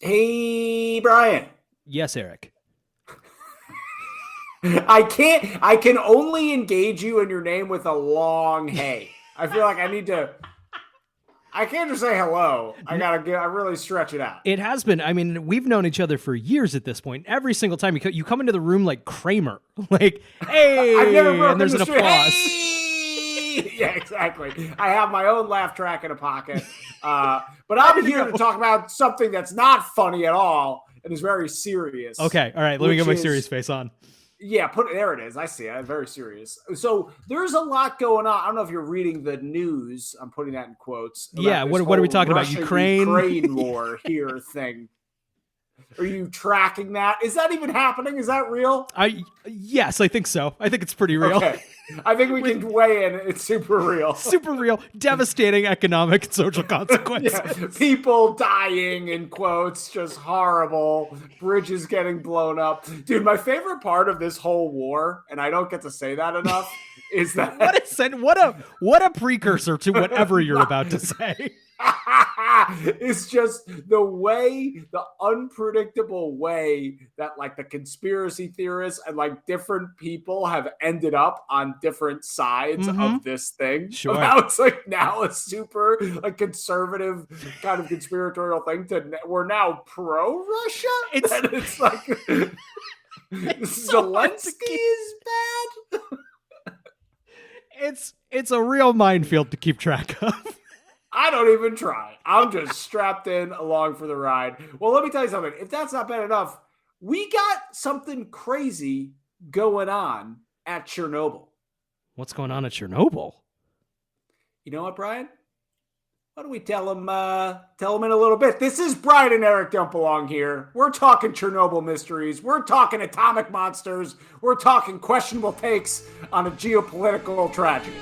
Hey, Brian. Yes, Eric. I can only engage you in your name with a long hey. I feel like I can't just say hello. I really stretch it out. It has been. I mean, we've known each other for years at this point. Every single time you come into the room like Kramer, like, I've never hey, and there's an applause. Hey! Yeah, exactly. I have my own laugh track in a pocket. But I'm here to talk about something that's not funny at all and is very serious. Okay, all right. Let me get my serious face on. Yeah, there it is. I see it. Very serious. So there's a lot going on. I don't know if you're reading the news. I'm putting that in quotes. Yeah, what are we talking about? Ukraine war here thing. Are you tracking that? Is that even happening? Is that real? Yes, I think so. I think it's pretty real. Okay. I think we can weigh in. It's super real. Super real. Devastating economic and social consequences. Yeah. People dying, in quotes, just horrible. Bridges getting blown up. Dude, my favorite part of this whole war, and I don't get to say that enough, is that... What a precursor to whatever you're about to say. It's just the unpredictable way that like the conspiracy theorists and like different people have ended up on different sides of this thing. Sure. How it's like now a super like conservative kind of conspiratorial thing we're now pro-Russia. It's like Zelensky is bad. It's a real minefield to keep track of. I don't even try. I'm just strapped in along for the ride. Well, let me tell you something. If that's not bad enough, we got something crazy going on at Chernobyl. What's going on at Chernobyl? You know what, Brian? Why don't we tell them in a little bit? This is Brian and Eric Don't Belong Here. We're talking Chernobyl mysteries. We're talking atomic monsters. We're talking questionable takes on a geopolitical tragedy.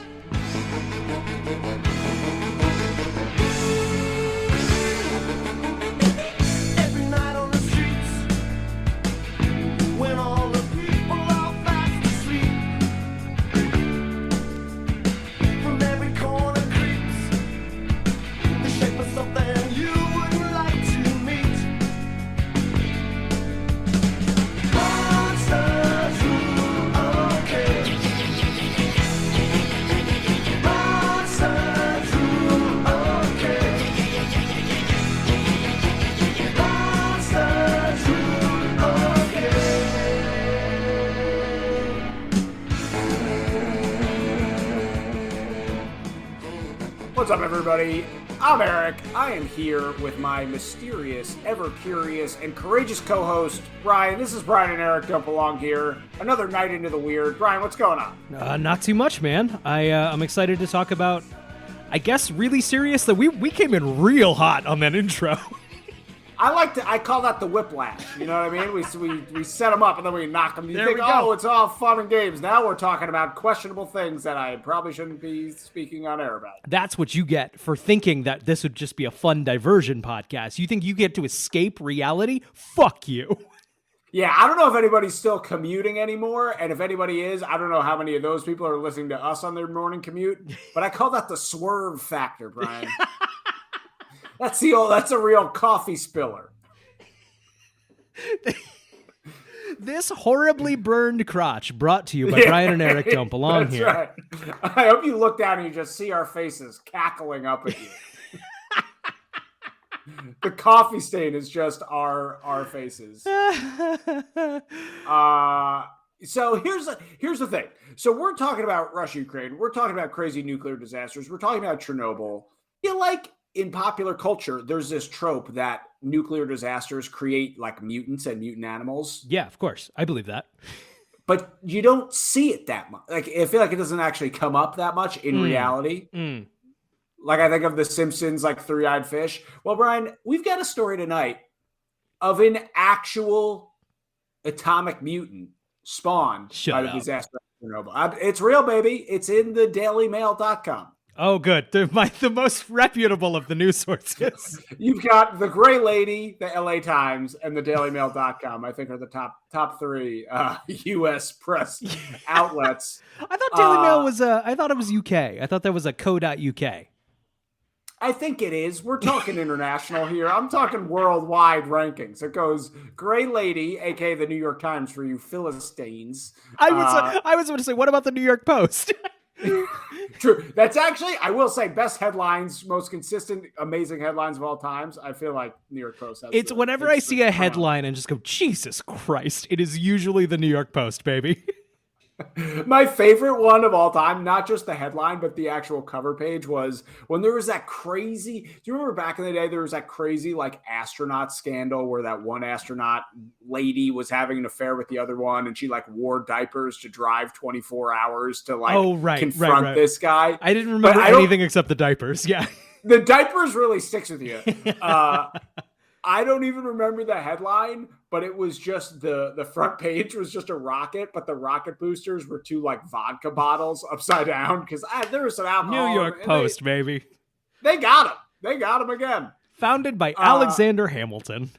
What's up, everybody? I'm Eric. I am here with my mysterious, ever-curious, and courageous co-host, Brian. This is Brian and Eric Don't Belong Here. Another night into the weird. Brian, what's going on? Not too much, man. I'm excited to talk about, I guess, really serious. That we came in real hot on that intro. I call that the whiplash. You know what I mean? We set them up and then we knock them. There we go. It's all fun and games. Now we're talking about questionable things that I probably shouldn't be speaking on air about. That's what you get for thinking that this would just be a fun diversion podcast. You think you get to escape reality? Fuck you. Yeah, I don't know if anybody's still commuting anymore, and if anybody is, I don't know how many of those people are listening to us on their morning commute, but I call that the swerve factor, Brian. That's a real coffee spiller. This horribly burned crotch brought to you by Brian and Eric Don't Belong Here. Right. I hope you look down and you just see our faces cackling up at you. The coffee stain is just our faces. So here's the thing. So we're talking about Russia, Ukraine. We're talking about crazy nuclear disasters. We're talking about Chernobyl. In popular culture, there's this trope that nuclear disasters create like mutants and mutant animals. Yeah, of course. I believe that. But you don't see it that much. Like, I feel like it doesn't actually come up that much in reality. Like, I think of The Simpsons, like three-eyed fish. Well, Brian, we've got a story tonight of an actual atomic mutant spawned by the disaster of Chernobyl. It's real, baby. It's in the dailymail.com. Oh, good. The most reputable of the news sources. You've got the Gray Lady, the LA Times, and the dailymail.com, I think, are the top three U.S. press outlets. I thought Daily Mail was I thought it was UK. I thought that was a co.uk. I think it is. We're talking international here. I'm talking worldwide rankings. It goes Gray Lady, aka the New York Times for you Philistines. I was going to say, what about the New York Post? True. That's actually, I will say, best headlines, most consistent, amazing headlines of all times. I feel like New York Post has. It's whenever I see a headline and just go, Jesus Christ, it is usually the New York Post, baby. My favorite one of all time, not just the headline, but the actual cover page, was when there was that crazy. Do you remember back in the day, there was that crazy like astronaut scandal where that one astronaut lady was having an affair with the other one, and she like wore diapers to drive 24 hours to like confront this guy. I didn't remember anything except the diapers. Yeah. The diapers really sticks with you. I don't even remember the headline, but it was just the front page was just a rocket, but the rocket boosters were two like vodka bottles upside down because there was some alcohol. New York Post, baby. They got him. They got him again. Founded by Alexander Hamilton.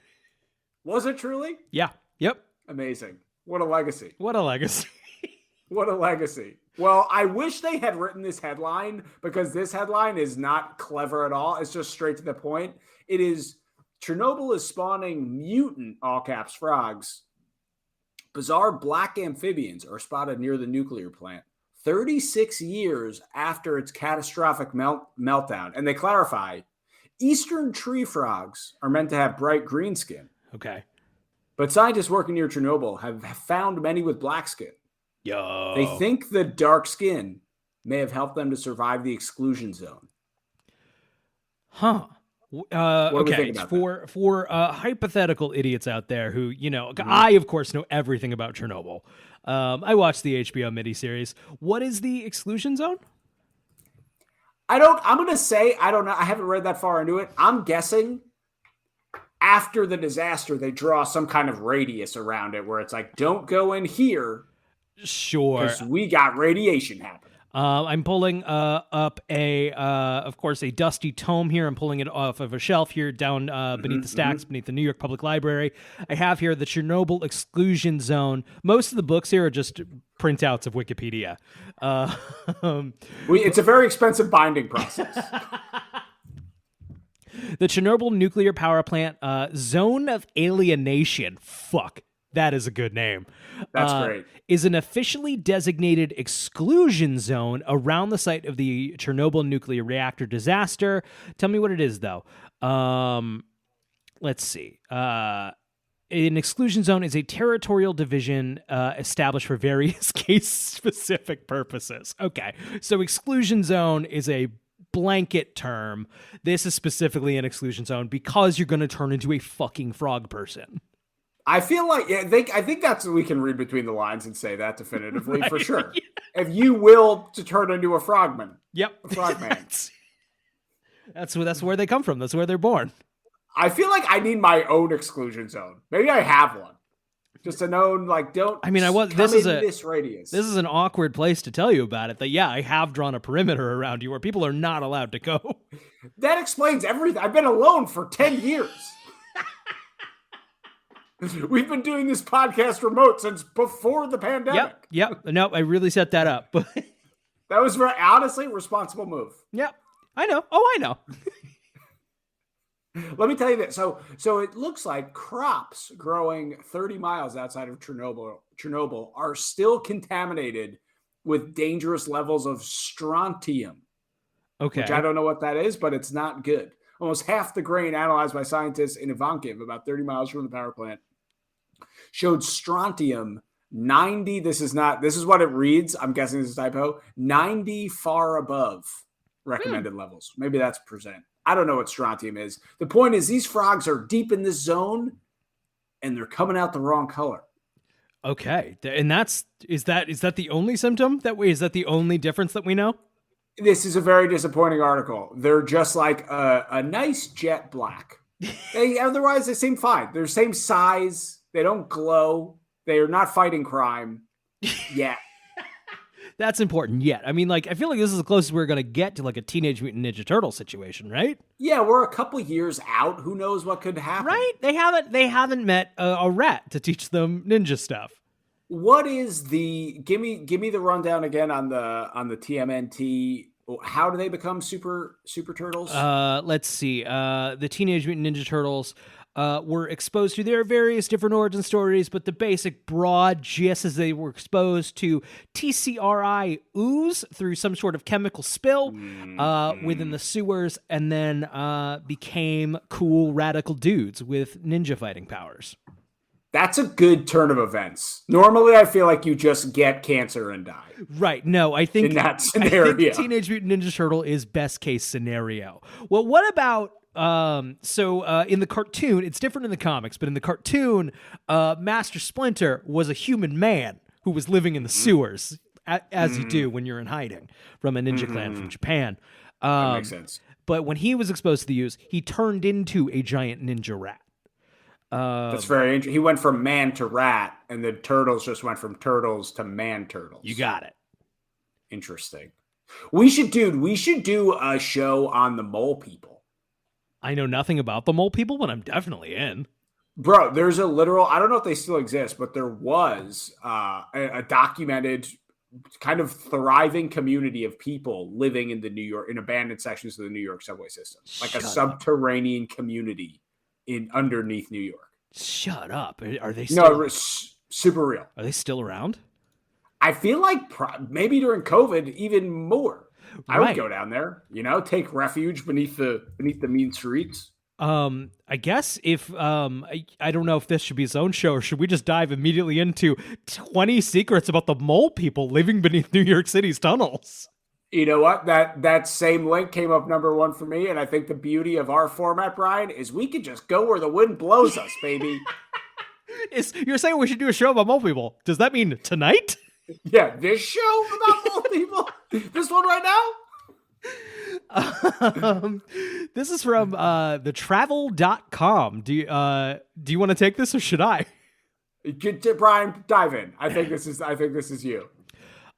Was it truly? Yeah. Yep. Amazing. What a legacy. What a legacy. What a legacy. Well, I wish they had written this headline because this headline is not clever at all. It's just straight to the point. It is Chernobyl is spawning mutant, all caps, frogs. Bizarre black amphibians are spotted near the nuclear plant 36 years after its catastrophic meltdown. And they clarify, eastern tree frogs are meant to have bright green skin. Okay. But scientists working near Chernobyl have found many with black skin. Yo. They think the dark skin may have helped them to survive the exclusion zone. Huh. Okay, for hypothetical idiots out there who, I, of course, know everything about Chernobyl. I watched the HBO miniseries. What is the exclusion zone? I'm going to say, I don't know. I haven't read that far into it. I'm guessing after the disaster, they draw some kind of radius around it where it's like, don't go in here. Sure. Because we got radiation happening. I'm pulling up of course, a dusty tome here. I'm pulling it off of a shelf here down beneath the stacks, beneath the New York Public Library. I have here the Chernobyl Exclusion Zone. Most of the books here are just printouts of Wikipedia. It's a very expensive binding process. The Chernobyl nuclear power plant zone of alienation. Fuck. That is a good name. That's great. Is an officially designated exclusion zone around the site of the Chernobyl nuclear reactor disaster. Tell me what it is, though. Let's see. An exclusion zone is a territorial division established for various case-specific purposes. Okay, so exclusion zone is a blanket term. This is specifically an exclusion zone because you're going to turn into a fucking frog person. I feel like I think that's what we can read between the lines and say that definitively for sure. Yeah. If you will to turn into a frogman. Yep. A frogman. That's where they come from. That's where they're born. I feel like I need my own exclusion zone. Maybe I have one. Just a known don't. I mean, this radius. This is an awkward place to tell you about it. That I have drawn a perimeter around you where people are not allowed to go. That explains everything. I've been alone for 10 years. We've been doing this podcast remote since before the pandemic. Yep. Nope, I really set that up. That was honestly a responsible move. Yep. I know. Oh, I know. Let me tell you this. So it looks like crops growing 30 miles outside of Chernobyl are still contaminated with dangerous levels of strontium. Okay. Which I don't know what that is, but it's not good. Almost half the grain analyzed by scientists in Ivankiv, about 30 miles from the power plant, showed strontium 90. This is what it reads. I'm guessing this is a typo. 90 far above recommended levels. Maybe that's percent. I don't know what strontium is. The point is these frogs are deep in this zone and they're coming out the wrong color. Okay. And is that the only symptom is that the only difference that we know? This is a very disappointing article. They're just like a nice jet black. Otherwise, they seem fine. They're the same size. They don't glow. They are not fighting crime yet. That's important yet. I mean, I feel like this is the closest we're going to get to a Teenage Mutant Ninja Turtle situation, right? Yeah, we're a couple years out. Who knows what could happen? Right? They haven't met a rat to teach them ninja stuff. What is give me the rundown again on the TMNT how do they become super turtles? Let's see. The Teenage Mutant Ninja Turtles were exposed to their various different origin stories, but the basic broad gist is they were exposed to TCRI ooze through some sort of chemical spill within the sewers, and then became cool radical dudes with ninja fighting powers. That's a good turn of events. Normally, I feel like you just get cancer and die. Right. No, I think in that scenario, I think Teenage Mutant Ninja Turtle is best case scenario. Well, what about in the cartoon? It's different in the comics, but in the cartoon, Master Splinter was a human man who was living in the sewers, as you do when you're in hiding from a ninja clan from Japan. That makes sense. But when he was exposed to the ooze, he turned into a giant ninja rat. That's very interesting. He went from man to rat, and the turtles just went from turtles to man turtles. You got it. Interesting. We should do a show on the mole people. I know nothing about the mole people, but I'm definitely in. Bro, there's a literal, I don't know if they still exist, but there was a documented kind of thriving community of people living in in abandoned sections of the New York subway system. Like a subterranean community underneath New York. Shut up. Are they still? No, super real. Are they still around? I feel like maybe during COVID, even more. I would go down there, take refuge beneath the mean streets. I guess if I don't know if this should be its own show, or should we just dive immediately into 20 secrets about the mole people living beneath New York City's tunnels? You know what? That same link came up number one for me, and I think the beauty of our format, Brian, is we could just go where the wind blows us, baby. You're saying we should do a show about mole people? Does that mean tonight? Yeah, this show about mole people? This one right now? This is from thetravel.com. Do you want to take this, or should I? Brian, dive in. I think this is you.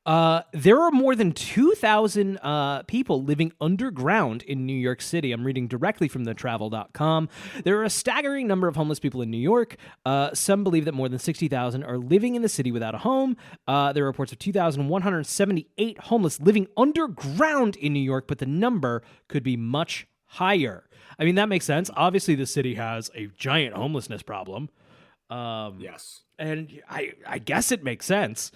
There are more than 2,000 people living underground in New York City. I'm reading directly from thetravel.com. There are a staggering number of homeless people in New York. Some believe that more than 60,000 are living in the city without a home. There are reports of 2,178 homeless living underground in New York, but the number could be much higher. I mean, that makes sense. Obviously, the city has a giant homelessness problem. Yes. And I guess it makes sense.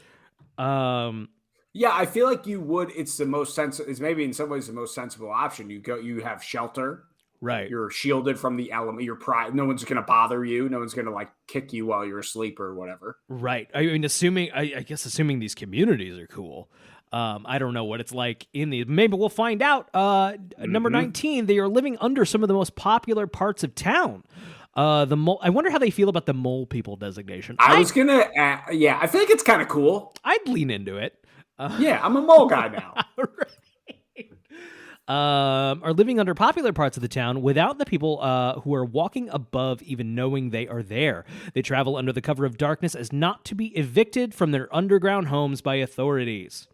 Yeah, I feel like you would. It's the most it's maybe in some ways the most sensible option. You have shelter, right? You're shielded from the element. No one's going to bother you. No one's going to kick you while you're asleep or whatever. Right. I mean, assuming these communities are cool. I don't know what it's like in these. Maybe we'll find out. Number 19, they are living under some of the most popular parts of town. The mole. I wonder how they feel about the mole people designation. I was gonna. I feel like it's kind of cool. I'd lean into it. Yeah, I'm a mole guy now. Right. Are living under popular parts of the town without the people who are walking above even knowing they are there. They travel under the cover of darkness as not to be evicted from their underground homes by authorities.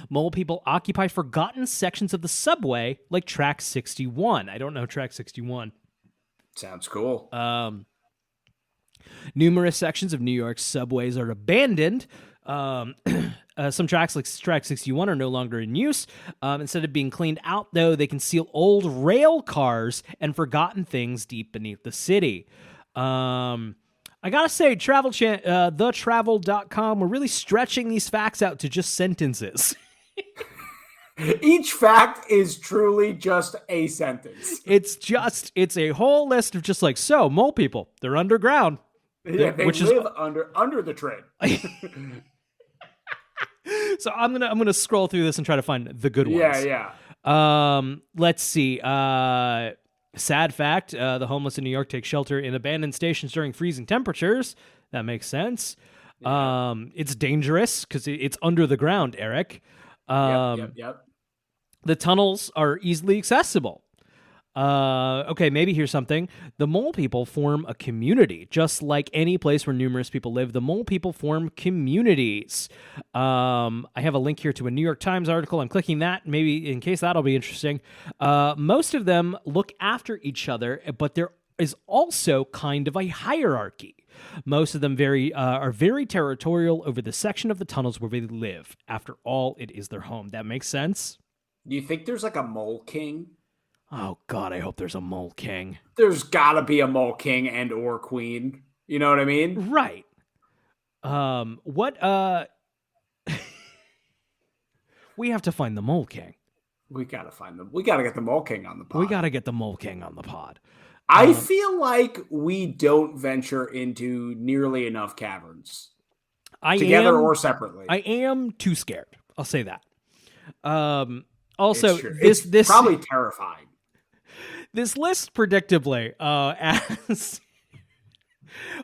Mole people occupy forgotten sections of the subway, like Track 61. I don't know Track 61. Sounds cool. Numerous sections of New York's subways are abandoned. Some tracks like Track 61 are no longer in use. Instead of being cleaned out, though, they conceal old rail cars and things deep beneath the city. I gotta say, thetravel.com, we're really stretching these facts out to just sentences. Each fact is truly just a sentence. It's a whole list of just mole people, they're underground. Yeah, they live under the train. So I'm gonna scroll through this and try to find the good ones. Yeah. Let's see. Sad fact: the homeless in New York take shelter in abandoned stations during freezing temperatures. That makes sense. Yeah. It's dangerous because it's under the ground, Eric. Yep. The tunnels are easily accessible. Okay, maybe here's something. The mole people form a community. Just like any place where numerous people live, the mole people form communities. I have a link here to a New York Times article. I'm clicking that, maybe in case that'll be interesting. Most of them look after each other, but is also kind of a hierarchy. Most of them are very territorial over the section of the tunnels where they live. After all, it is their home. That makes sense? Do you think there's like a mole king? Oh, God, I hope there's a mole king. There's got to be a mole king and or queen. You know what I mean? Right. We have to find the mole king. We got to find them. We got to get the mole king on the pod. We got to get the mole king on the pod. I feel like we don't venture into nearly enough caverns. Together or separately. I am too scared. I'll say that. Also, it's probably terrifying. This list, predictably,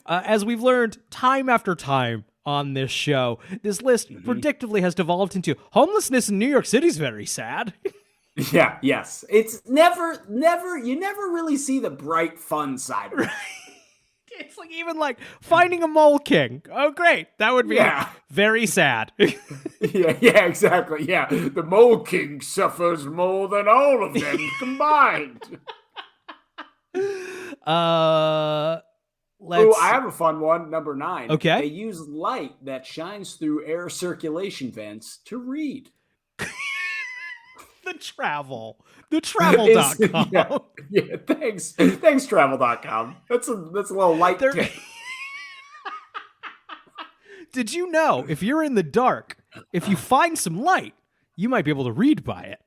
as we've learned time after time on this show, this list predictably has devolved into homelessness in New York City is very sad. Yeah, yes. It's never, you never really see the bright, fun side of it. It's like even like finding a mole king. Oh, great. That would be very sad. Yeah, exactly. Yeah. The mole king suffers more than all of them combined. I have a fun one, number 9. Okay. They use light that shines through air circulation vents to read. The travel.com. Yeah, thanks travel.com. That's a little light tip. Did you know if you're in the dark, if you find some light, you might be able to read by it?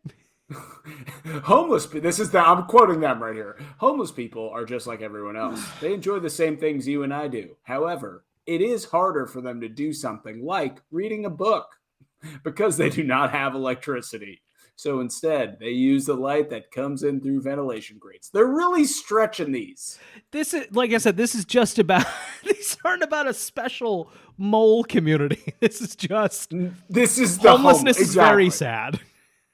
I'm quoting them right here. Homeless people are just like everyone else. They enjoy the same things you and I do. However, it is harder for them to do something like reading a book because they do not have electricity. So instead, they use the light that comes in through ventilation grates. They're really stretching these. This is, like I said, this is just about, these aren't about a special mole community. This is the homelessness is very sad.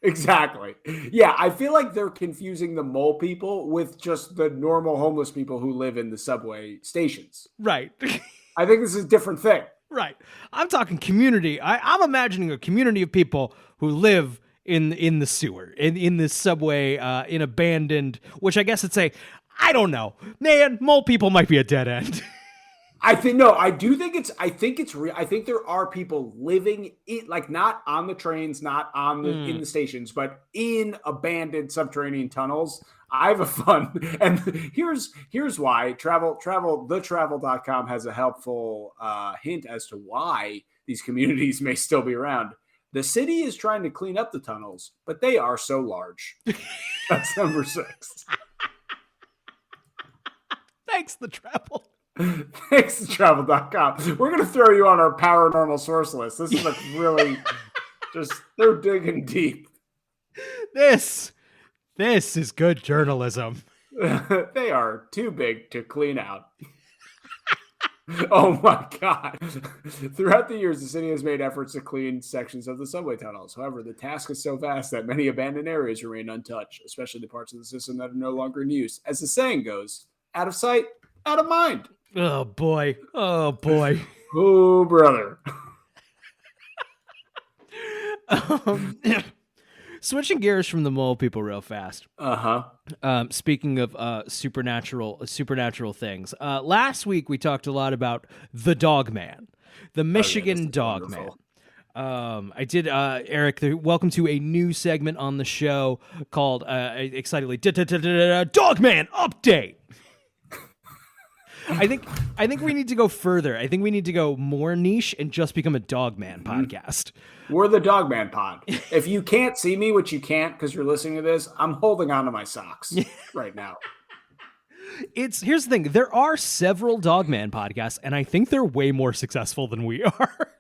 Exactly. Yeah, I feel like they're confusing the mole people with just the normal homeless people who live in the subway stations. Right. I think this is a different thing. Right. I'm talking community. I'm imagining a community of people who live in the sewer, in the subway, in abandoned, which I guess I don't know. Man, mole people might be a dead end. I think it's real. I think there are people living in, like, not on the trains, not on the in the stations, but in abandoned subterranean tunnels. I have a fun, and here's why thetravel.com has a helpful hint as to why these communities may still be around. The city is trying to clean up the tunnels, but they are so large. That's number 6. Thanks, The Travel. Thanks to travel.com. We're going to throw you on our paranormal source list. This is like really they're digging deep. This is good journalism. They are too big to clean out. Oh my God. Throughout the years, the city has made efforts to clean sections of the subway tunnels. However, the task is so vast that many abandoned areas remain untouched, especially the parts of the system that are no longer in use. As the saying goes, out of sight, out of mind. Oh, boy. Oh, brother. Switching gears from the mole people real fast. Speaking of supernatural things, last week we talked a lot about the Dogman, the Michigan Dogman. I did, Eric, welcome to a new segment on the show called, excitedly, Dogman Update. I think we need to go further. I think we need to go more niche and just become a Dogman podcast. We're the Dogman pod. If you can't see me, which you can't because you're listening to this, I'm holding onto my socks right now. Here's the thing. There are several Dogman podcasts, and I think they're way more successful than we are.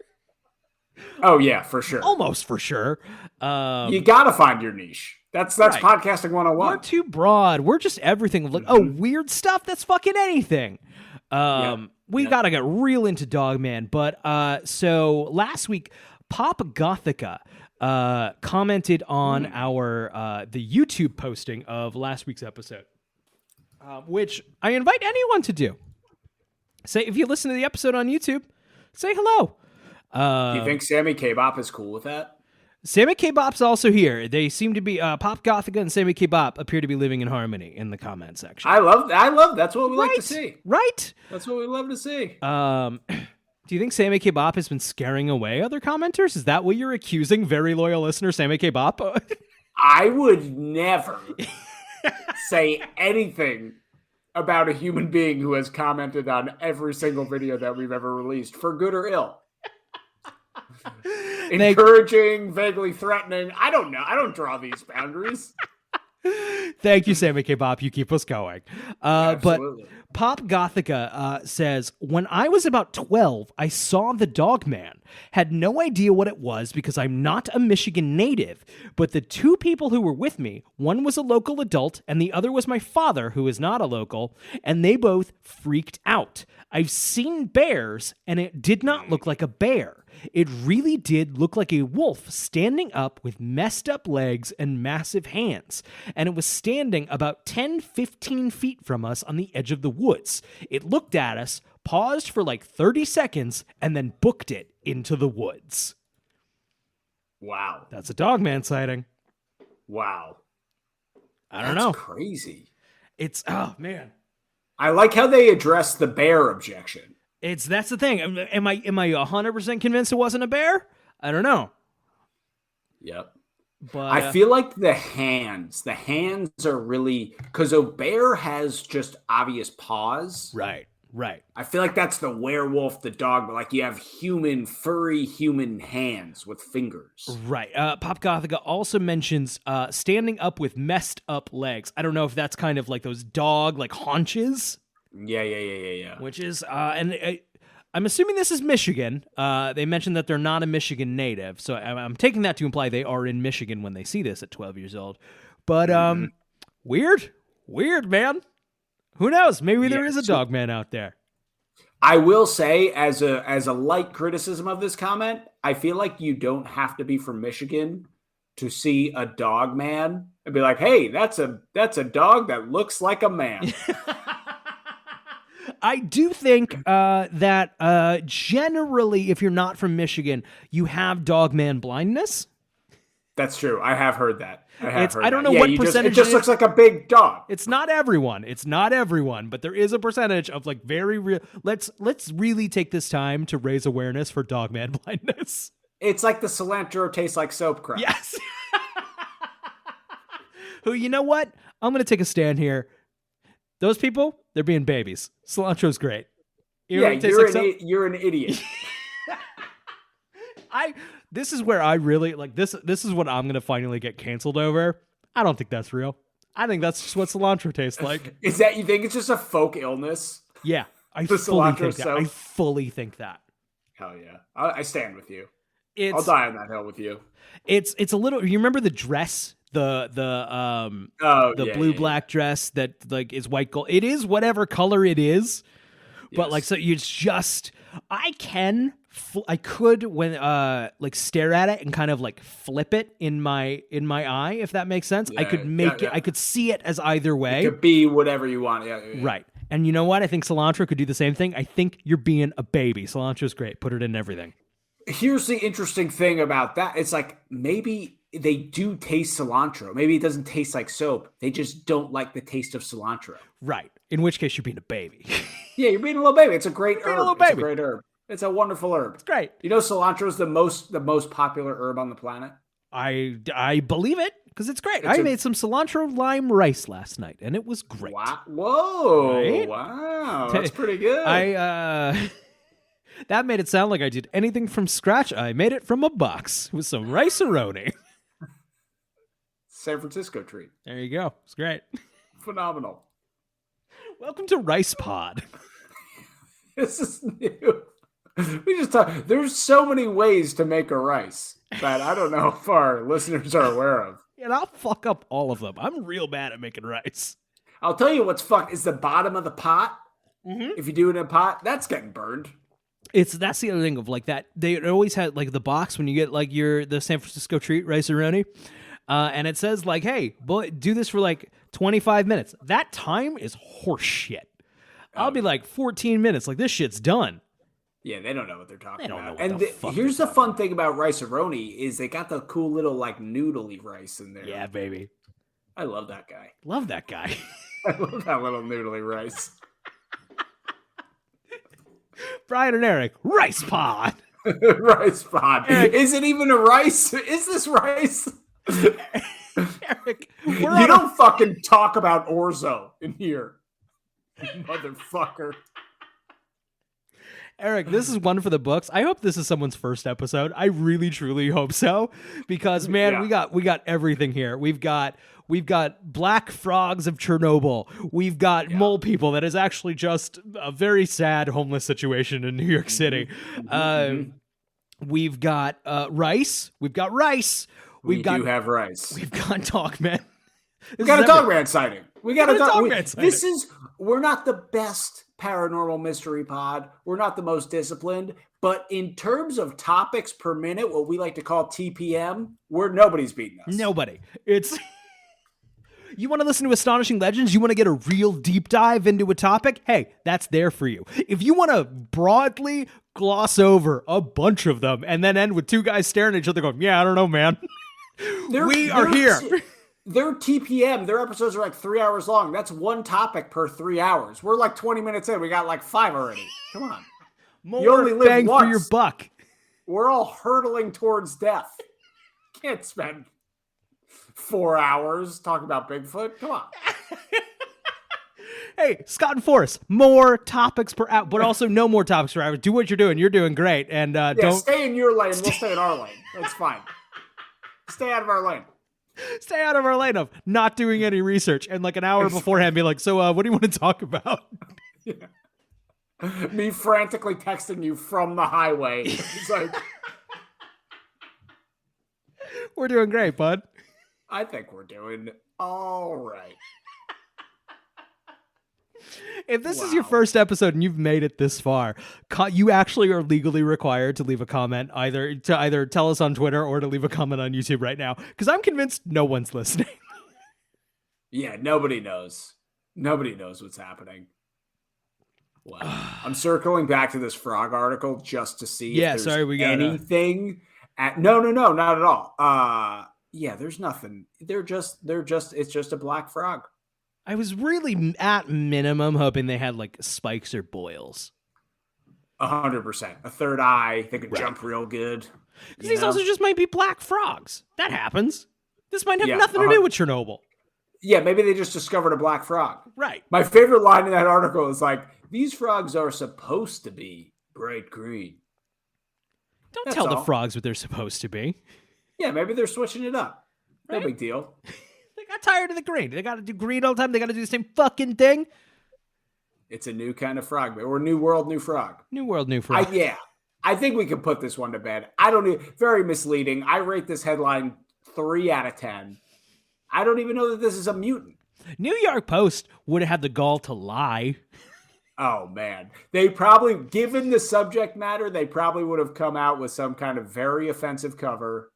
Oh, yeah, for sure. Almost for sure. You got to find your niche. That's right. Podcasting 101. We're too broad. We're just everything. Like, weird stuff. That's fucking anything. We got to get real into Dogman. But so last week, Pop Gothica commented on our the YouTube posting of last week's episode, which I invite anyone to do. Say, if you listen to the episode on YouTube, say hello. Do you think Sammy K-Bop is cool with that? Sammy K-Bop's also here. They seem to be Pop Gothica and Sammy K-Bop appear to be living in harmony in the comment section. I love. That's what we like to see. Right. That's what we love to see. Do you think Sammy K-Bop has been scaring away other commenters? Is that what you're accusing very loyal listener Sammy K-Bop? I would never say anything about a human being who has commented on every single video that we've ever released, for good or ill. Encouraging, vaguely threatening. I don't know. I don't draw these boundaries. Thank you, Sammy K-Bop. You keep us going. But Pop Gothica says, when I was about 12, I saw the Dogman. Had no idea what it was because I'm not a Michigan native. But the two people who were with me, one was a local adult and the other was my father, who is not a local, and they both freaked out. I've seen bears, and it did not look like a bear. It really did look like a wolf standing up with messed up legs and massive hands. And it was standing about 10, 15 feet from us on the edge of the woods. It looked at us, paused for like 30 seconds, and then booked it into the woods. Wow. That's a Dogman sighting. Wow. I don't know. That's crazy. It's, oh, man. I like how they address the bear objection. That's the thing. Am I 100% convinced it wasn't a bear? I don't know. Yep. But I feel like the hands are really, because a bear has just obvious paws. Right. I feel like that's the werewolf, the dog, but like you have furry human hands with fingers. Right. Pop Gothica also mentions standing up with messed up legs. I don't know if that's kind of like those dog like haunches. Yeah. Which is, and I'm assuming this is Michigan. They mentioned that they're not a Michigan native, so I'm taking that to imply they are in Michigan when they see this at 12 years old. But weird, man. Who knows? Maybe there is a Dogman out there. I will say, as a light criticism of this comment, I feel like you don't have to be from Michigan to see a Dogman and be like, "Hey, that's a dog that looks like a man." I do think that generally, if you're not from Michigan, you have Dogman blindness. That's true. I have heard that. I don't know what percentage. It just looks like a big dog. It's not everyone, but there is a percentage of like very real. Let's really take this time to raise awareness for Dogman blindness. It's like the cilantro tastes like soap crap. Yes. Who, you know what? I'm going to take a stand here. Those people, they're being babies. Cilantro's great. You're an idiot. This is where I really like this. This is what I'm going to finally get canceled over. I don't think that's real. I think that's just what cilantro tastes like. Is that, you think it's just a folk illness? Yeah. I fully think that. Hell yeah. I stand with you. I'll die on that hill with you. It's a little, you remember the dress? The blue-black dress that like is white gold. It is whatever color it is. But yes. Like, so you just, I could when like stare at it and kind of like flip it in my eye, if that makes sense. I could make it. I could see it as either way. It could be whatever you want. Yeah. Right. And you know what? I think cilantro could do the same thing. I think you're being a baby. Cilantro's great. Put it in everything. Here's the interesting thing about that. It's like maybe they do taste cilantro. Maybe it doesn't taste like soap. They just don't like the taste of cilantro. Right. In which case you're being a baby. Yeah, you're being a little baby. It's a great herb. It's a great herb. It's a wonderful herb. It's great. You know, cilantro is the most popular herb on the planet. I believe it because it's great. I made some cilantro lime rice last night, and it was great. Wow! Whoa! Right? Wow! That's pretty good. That made it sound like I did anything from scratch. I made it from a box with some rice-a-roni. San Francisco treat. There you go. It's great. Phenomenal. Welcome to Rice Pod. This is new. We just talk. There's so many ways to make a rice that I don't know if our listeners are aware of. And I'll fuck up all of them. I'm real bad at making rice. I'll tell you what's fucked is the bottom of the pot. Mm-hmm. If you do it in a pot, that's getting burned. That's the other thing of like that. They always had like the box when you get like the San Francisco treat rice-a-roni. And it says like, hey, boy, do this for like 25 minutes. That time is horse shit. I'll be like 14 minutes. Like this shit's done. Yeah, they don't know what they're talking They don't know about. what And the fuck here's they're the talking fun thing about rice-a-roni is they got the cool little like noodly rice in there. Yeah, baby. I love that guy. Love that guy. I love that little noodly rice. Brian and Eric, Rice Pod. Rice pod. Is it even a rice? Is this rice? Eric, you don't fucking talk about orzo in here, motherfucker. Eric, this is one for the books. I hope this is someone's first episode. I really, truly hope so, because man, we got everything here. We've got black frogs of Chernobyl. We've got mole people. That is actually just a very sad homeless situation in New York City. We've got rice. We've got rice. We do have rice. We've got Dogman. We got a Dogman sighting. We got a Dogman sighting. We're not the best paranormal mystery pod. We're not the most disciplined, but in terms of topics per minute, what we like to call TPM, nobody's beating us. Nobody. It's you want to listen to Astonishing Legends? You want to get a real deep dive into a topic? Hey, that's there for you. If you want to broadly gloss over a bunch of them and then end with two guys staring at each other going, yeah, I don't know, man. We are here. Their TPM, their episodes are like 3 hours long. That's one topic per 3 hours. We're like 20 minutes in. We got like 5 already. Come on. You only live bang once. For your buck. We're all hurtling towards death. Can't spend 4 hours talking about Bigfoot. Come on. Hey, Scott and Forrest, more topics per hour, but also no more topics per hour. Do what you're doing. You're doing great. And don't stay in your lane. We'll stay in our lane. That's fine. Stay out of our lane. Stay out of our lane of not doing any research and like an hour beforehand be like, so what do you want to talk about? Yeah. Me frantically texting you from the highway. It's like, we're doing great, bud. I think we're doing all right. If this is your first episode and you've made it this far, you actually are legally required to leave a comment, either tell us on Twitter or to leave a comment on YouTube right now, because I'm convinced no one's listening. Yeah, nobody knows. Nobody knows what's happening. Wow. I'm circling back to this frog article just to see if there's anything. No, not at all. Yeah, there's nothing. It's just a black frog. I was really, at minimum, hoping they had, like, spikes or boils. 100%. A third eye. They could jump real good. Because these also just might be black frogs. That happens. This might have nothing to do with Chernobyl. Yeah, maybe they just discovered a black frog. Right. My favorite line in that article is like, these frogs are supposed to be bright green. Don't tell the frogs what they're supposed to be. Yeah, maybe they're switching it up. No big deal. They got tired of the green. They got to do green all the time. They got to do the same fucking thing. It's a new kind of frog, or new world, new frog. New world, new frog. I think we can put this one to bed. I don't need, very misleading. I rate this headline 3 out of 10. I don't even know that this is a mutant. New York Post would have had the gall to lie. Oh, man. They probably, given the subject matter, they probably would have come out with some kind of very offensive cover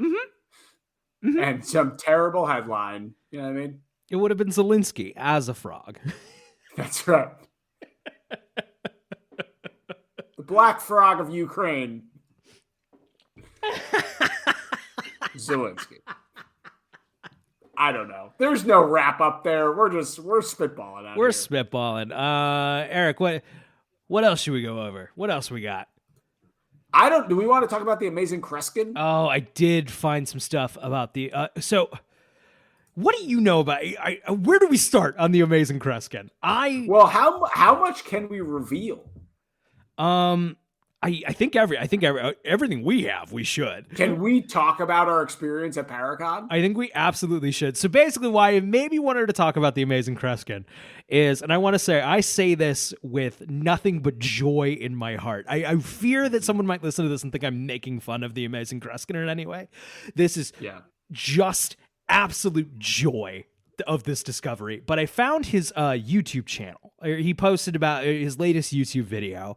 and some terrible headline. You know what I mean? It would have been Zelensky as a frog. That's right. The black frog of Ukraine. Zelensky. I don't know. There's no wrap up there. We're spitballing out We're here. spitballing. Eric, what else should we go over? What else we got? Do we want to talk about the Amazing Kreskin? Oh, I did find some stuff about the so what do you know about where do we start on the Amazing Kreskin? How much can we reveal? I think everything we have, we should. Can we talk about our experience at Paracon? I think we absolutely should. So basically why I maybe wanted to talk about the Amazing Kreskin is, and I want to say, I say this with nothing but joy in my heart. I fear that someone might listen to this and think I'm making fun of the Amazing Kreskin in any way. This is just absolute joy of this discovery. But I found his YouTube channel. He posted about his latest YouTube video,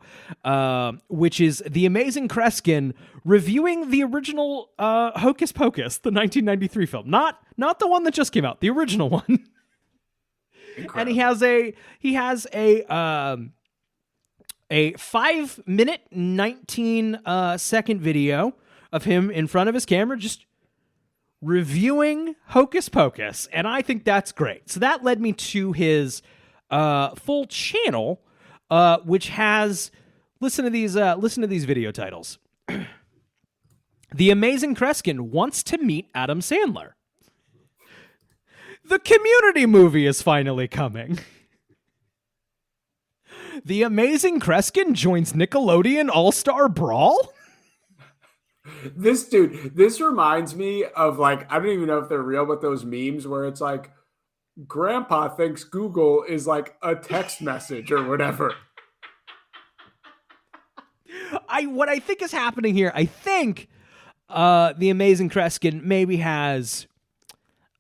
which is the Amazing Kreskin reviewing the original Hocus Pocus, the 1993 film, not the one that just came out, the original one. Incredible. And he has a 5-minute, 19-second video of him in front of his camera just reviewing Hocus Pocus, and I think that's great. So that led me to his full channel, which has listen to these video titles. The Amazing Kreskin wants to meet Adam Sandler. The Community movie is finally coming. The Amazing Kreskin joins Nickelodeon All-Star Brawl? This reminds me of, like, I don't even know if they're real, but those memes where it's like, Grandpa thinks Google is like a text message or whatever. What I think is happening here, I think the Amazing Kreskin maybe has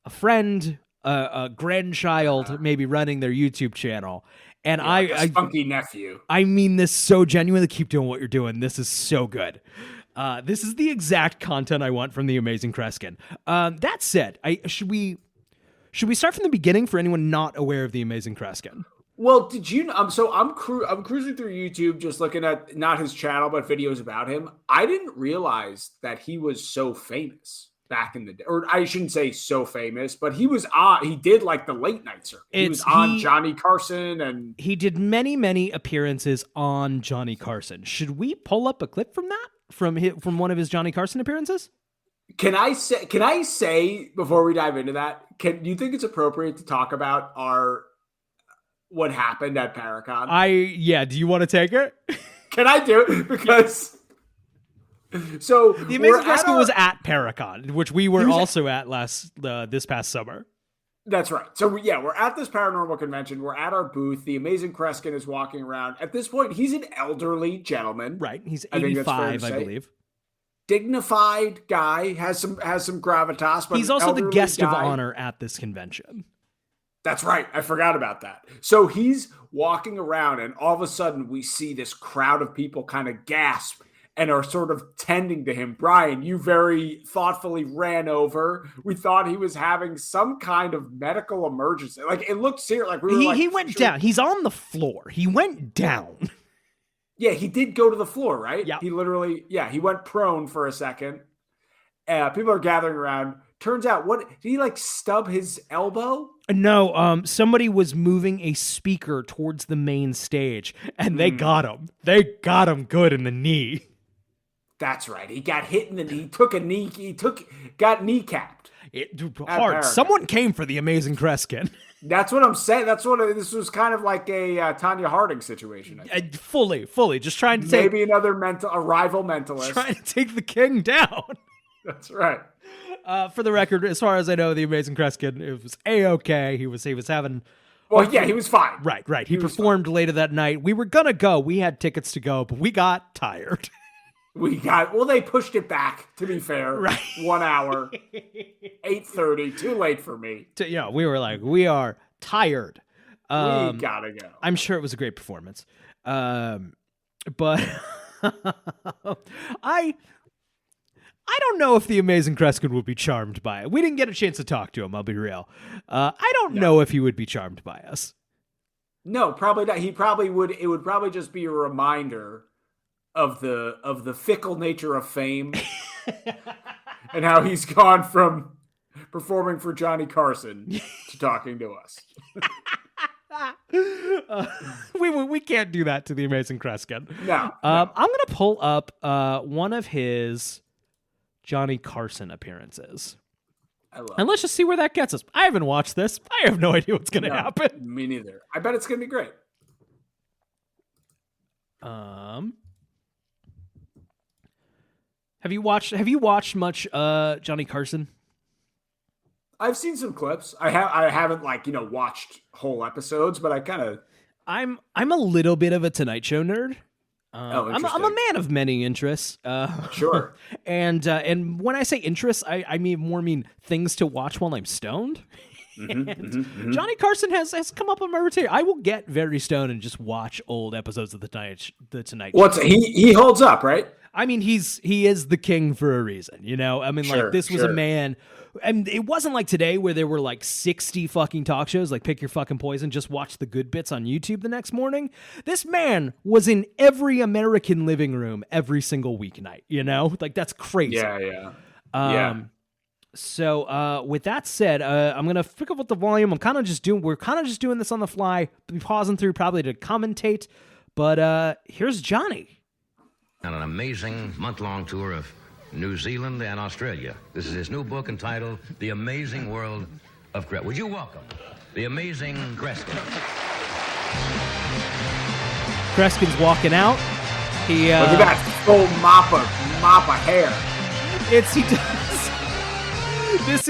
a friend, a grandchild, maybe running their YouTube channel. And a spunky nephew. I mean this so genuinely. Keep doing what you're doing. This is so good. This is the exact content I want from the Amazing Kreskin. That said, should we start from the beginning for anyone not aware of the Amazing Kreskin? Well, did you? So I'm cruising through YouTube, just looking at not his channel but videos about him. I didn't realize that he was so famous back in the day, or I shouldn't say so famous, but he was on. He did like the late night circuit. He was on Johnny Carson, and he did many appearances on Johnny Carson. Should we pull up a clip from that from one of his Johnny Carson appearances? Can I say before we dive into that? Do you think it's appropriate to talk about what happened at Paracon? Do you want to take it? Can I do it? Because so the Amazing Kreskin was at Paracon, which we were also at this past summer. That's right. So we're at this paranormal convention. We're at our booth. The Amazing Kreskin is walking around. At this point, he's an elderly gentleman. Right. He's 85, I believe. Dignified guy, has some gravitas, but he's also the guest of honor at this convention. That's right. I forgot about that. So he's walking around, and all of a sudden we see this crowd of people kind of gasp and are sort of tending to him. Brian, you very thoughtfully ran over. We thought he was having some kind of medical emergency. Like, it looked serious. Like he went down. He's on the floor. He went down. Yeah, he did go to the floor, right? Yeah. He literally, he went prone for a second. People are gathering around. Turns out, did he like stub his elbow? No, somebody was moving a speaker towards the main stage, and they got him. They got him good in the knee. That's right. He got hit in the knee. He took a knee. Got kneecapped. Hard. Someone came for the Amazing Kreskin. That's what I'm saying. This was kind of like a Tanya Harding situation. Fully. Just trying to maybe another a rival mentalist trying to take the king down. That's right. For the record, as far as I know, the Amazing Kreskin, it was a-okay. He was having. Well, he was fine. Right. He performed later that night. We were gonna go. We had tickets to go, but we got tired. They pushed it back, to be fair. Right. 1 hour, 8:30, too late for me. We were like, we are tired. We gotta go. I'm sure it was a great performance. But I don't know if the Amazing Kreskin would be charmed by it. We didn't get a chance to talk to him, I'll be real. I don't know if he would be charmed by us. No, probably not. It would probably just be a reminder of the fickle nature of fame and how he's gone from performing for Johnny Carson to talking to us. We can't do that to the Amazing Kreskin. No. I'm going to pull up one of his Johnny Carson appearances. And let's just see where that gets us. I haven't watched this. I have no idea what's going to happen. Me neither. I bet it's going to be great. Have you watched much Johnny Carson? I've seen some clips. I haven't watched whole episodes, but I kind of. I'm a little bit of a Tonight Show nerd. I'm a man of many interests. Sure. And when I say interests, I mean things to watch while I'm stoned. Johnny Carson has come up on my rotation. I will get very stoned and just watch old episodes of the Tonight Show. He holds up, right? I mean, he is the king for a reason, you know? I mean, like, this was a man, and it wasn't like today where there were like 60 fucking talk shows, like pick your fucking poison, just watch the good bits on YouTube the next morning. This man was in every American living room every single weeknight, you know? Like, that's crazy. Yeah. So with that said, I'm going to pick up with the volume. We're kind of just doing this on the fly, be pausing through probably to commentate, but here's Johnny. On an amazing month-long tour of New Zealand and Australia. This is his new book entitled The Amazing World of Kreskin. Would you welcome The Amazing Kreskin? Kreskin's walking out. He look at that full mop of hair. He does. This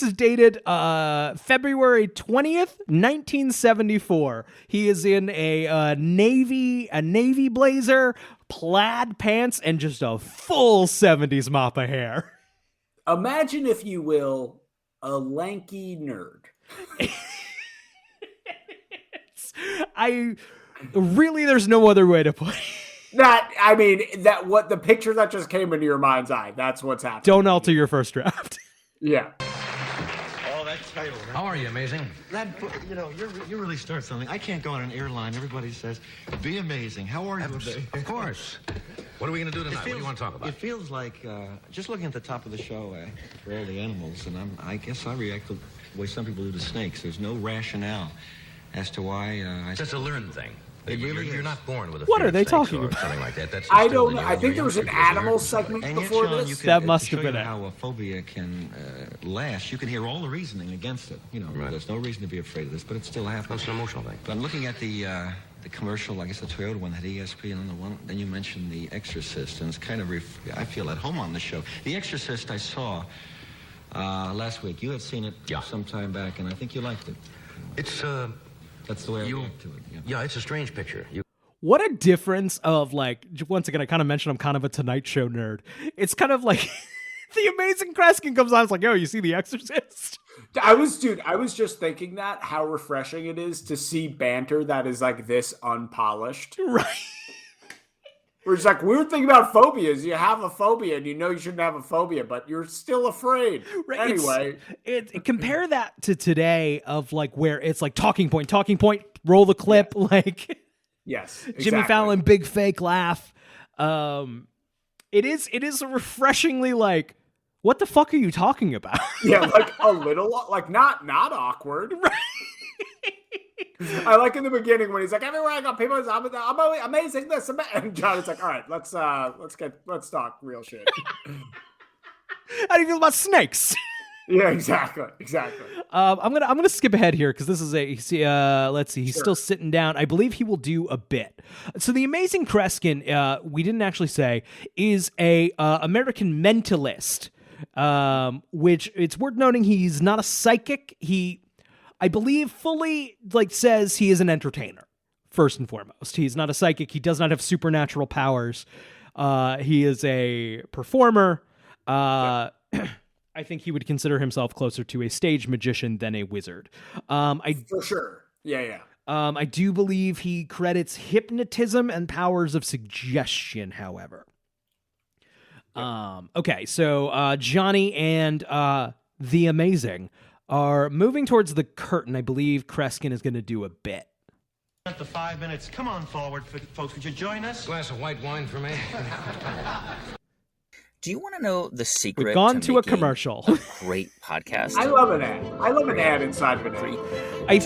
is dated February 20th, 1974. He is in a navy blazer, plaid pants, and just a full 70s mop of hair. Imagine, if you will, a lanky nerd. There's no other way to put it. What the picture that just came into your mind's eye, that's what's happening. Don't alter your first draft. Yeah. Oh, that title. Right? How are you, Amazing? That book, you really start something. I can't go on an airline. Everybody says, be amazing. How are you today? Of course. What are we going to do tonight? What do you want to talk about? It feels like, just looking at the top of the show for all the animals, and I guess I react the way some people do to snakes. There's no rationale as to why It's just a learned thing. You're not born with a What fear are they of snakes talking or about? something like that. That's I don't know. I think there was an animal segment and yet, before Sean, this. That must have been it. How a phobia can last. You can hear all the reasoning against it. Right. There's no reason to be afraid of this, but it still happens. That's an emotional thing. But I'm looking at the commercial, I guess the Toyota one, that ESPN on the one. Then you mentioned The Exorcist, and it's kind of I feel at home on the show. The Exorcist I saw last week. You had seen it some time back, and I think you liked it. It's that's the way I react to it. Yeah, it's a strange picture. What a difference of, like, once again, I kind of mentioned I'm kind of a Tonight Show nerd. It's kind of like The Amazing Kreskin comes on. It's like, yo, you see The Exorcist? I was just thinking that, how refreshing it is to see banter that is like this unpolished. Right. We're just like, we were thinking about phobias. You have a phobia and you know you shouldn't have a phobia, but you're still afraid. Right. Anyway. Compare that to today of like where it's like talking point, roll the clip, like... Yes, exactly. Jimmy Fallon, big fake laugh. It is refreshingly like, what the fuck are you talking about? Yeah, like a little, like not awkward. Right. I like in the beginning when he's like, everywhere I go, people, I'm amazing this, and Johnny's like, all right, let's talk real shit. How do you feel about snakes? Yeah, exactly. I'm gonna skip ahead here because this is let's see, he's still sitting down. I believe he will do a bit. So the Amazing Kreskin, we didn't actually say, is a American mentalist, which it's worth noting he's not a psychic. He, I believe, fully says he is an entertainer first and foremost. He's not a psychic. He does not have supernatural powers. He is a performer. I think he would consider himself closer to a stage magician than a wizard. For sure. Yeah. I do believe he credits hypnotism and powers of suggestion, however. Okay, so Johnny and The Amazing are moving towards the curtain. I believe Kreskin is going to do a bit. The 5 minutes. Come on forward, folks. Would you join us? Glass of white wine for me. Do you want to know the secret? We've gone to a making commercial. A great podcast. I love an ad. I love an ad inside of an ad. I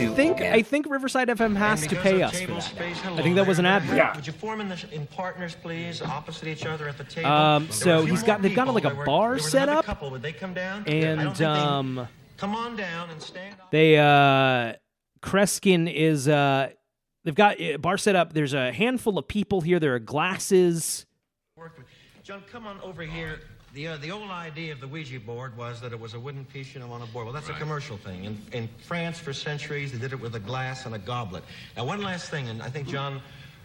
think Riverside FM has to pay us for that. I think that was an ad. Yeah. Would you form in partners, please, opposite each other at the table? So they've got like a bar set up. Couple. Would they come down? And come on down and stand up. They Kreskin is they've got a bar set up. There's a handful of people here. There are glasses. John, come on over here. The old idea of the Ouija board was that it was a wooden piece, on a board. Well, that's a commercial thing. In France, for centuries, they did it with a glass and a goblet. Now, one last thing, and I think John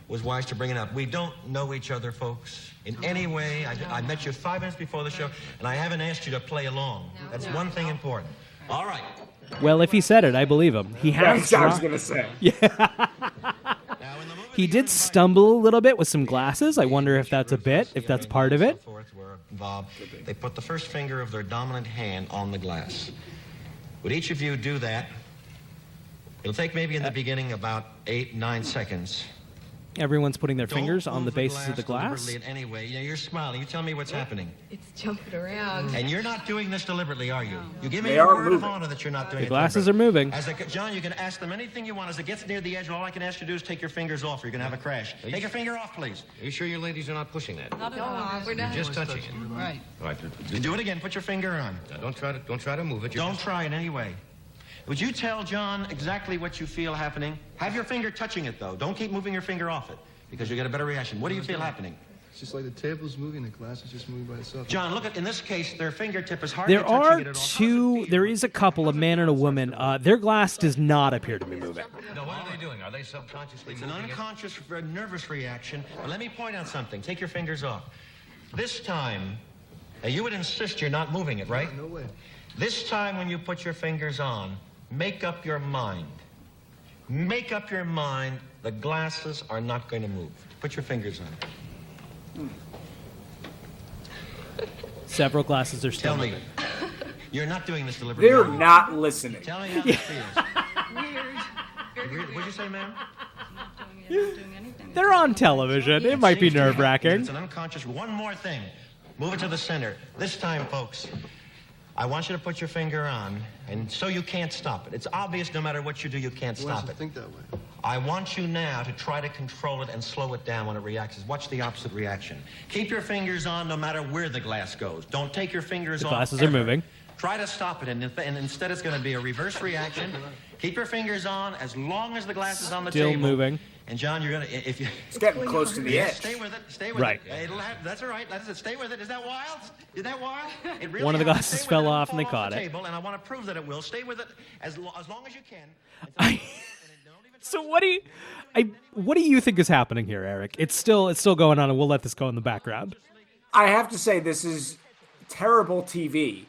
was wise to bring it up. We don't know each other, folks, in any way. I met you 5 minutes before the show, and I haven't asked you to play along. That's one thing important. All right. Well, if he said it, I believe him. He has. I was gonna say. He did stumble a little bit with some glasses. I wonder if that's a bit, if that's part of it. They put the first finger of their dominant hand on the glass. Would each of you do that? It'll take maybe in the beginning about 8-9 seconds. Everyone's putting their fingers on the bases of the glass. Deliberately in any way. You're smiling. You tell me what's happening. It's jumping around. And you're not doing this deliberately, are you? You give me They your are word moving. of honor that you're not doing The it glasses are deliberately. moving. John, you can ask them anything you want. As it gets near the edge, all I can ask you to do is take your fingers off or you're going to have a crash. Take your finger off, please. Are you sure you ladies are not pushing that? No, we're You're not. just touching it. Right. All right. Do it again. Put your finger on. Now, don't try to move it. Don't try in any way. Would you tell John exactly what you feel happening? Have your finger touching it, though. Don't keep moving your finger off it, because you get a better reaction. What do you feel happening? It's just like the table's moving, the glass is just moving by itself. John, look at, in this case, their fingertip is hardly There touching are it at all. two, there is a couple, a man and a woman. Their glass does not appear to be moving. No, what are they doing? Are they subconsciously It's an moving it? unconscious, nervous reaction. But let me point out something. Take your fingers off. This time, now you would insist you're not moving it, right? No way. This time when you put your fingers on, make up your mind. Make up your mind the glasses are not going to move. Put your fingers on. Several glasses are still Tell me. moving. You're not doing this deliberately. They're are you? not listening. Tell me how it feels. What'd you say, ma'am? They're on television. It might be Seems to happen. nerve-wracking. It's an unconscious. One more thing. Move it to the center. This time, folks, I want you to put your finger on, and so you can't stop it. It's obvious no matter what you do, you can't Why does stop it it. think that way? I want you now to try to control it and slow it down when it reacts. Watch the opposite reaction. Keep your fingers on no matter where the glass goes. Don't take your fingers The off. glasses are ever. moving. Try to stop it, and instead it's going to be a reverse reaction. Keep your fingers on as long as the glass is on the Still table. moving. And John, you're going to, if you... It's getting close to the Yeah, edge. stay with it. Stay with Right. it. That's all right. That's it. Stay with it. Is that wild? Is that wild? It really One of the happens. glasses Stay with fell it. off and they Fall caught the it. Table, and I want to prove that it will. Stay with it as long as you can. So what do you think is happening here, Eric? It's still going on, and we'll let this go in the background. I have to say, this is terrible TV.